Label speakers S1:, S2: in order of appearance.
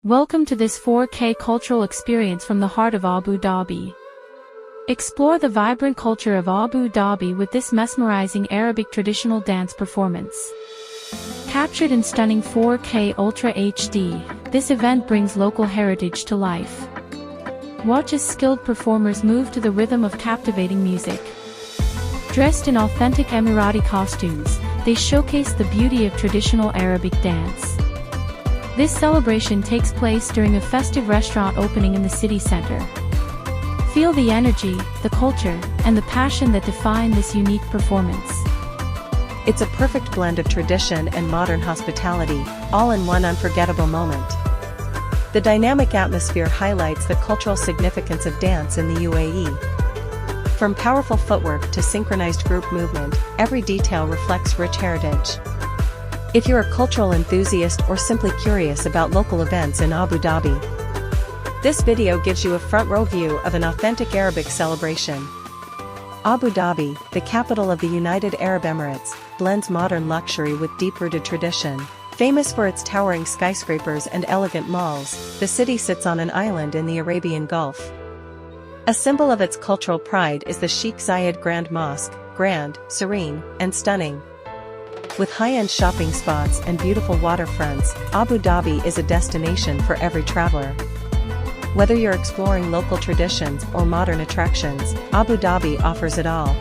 S1: Welcome to this 4K cultural experience from the heart of Abu Dhabi. Explore the vibrant culture of Abu Dhabi with this mesmerizing Arabic traditional dance performance. Captured in stunning 4K Ultra HD, this event brings local heritage to life. Watch as skilled performers move to the rhythm of captivating music. Dressed in authentic Emirati costumes, they showcase the beauty of traditional Arabic dance. This celebration takes place during a festive restaurant opening in the city center. Feel the energy, the culture, and the passion that define this unique performance.
S2: It's a perfect blend of tradition and modern hospitality, all in one unforgettable moment. The dynamic atmosphere highlights the cultural significance of dance in the UAE. From powerful footwork to synchronized group movement, every detail reflects rich heritage. If you're a cultural enthusiast or simply curious about local events in Abu Dhabi, this video gives you a front-row view of an authentic Arabic celebration. Abu Dhabi, the capital of the United Arab Emirates, blends modern luxury with deep-rooted tradition. Famous for its towering skyscrapers and elegant malls, the city sits on an island in the Arabian Gulf. A symbol of its cultural pride is the Sheikh Zayed Grand Mosque, grand, serene, and stunning. With high-end shopping spots and beautiful waterfronts, Abu Dhabi is a destination for every traveler. Whether you're exploring local traditions or modern attractions, Abu Dhabi offers it all.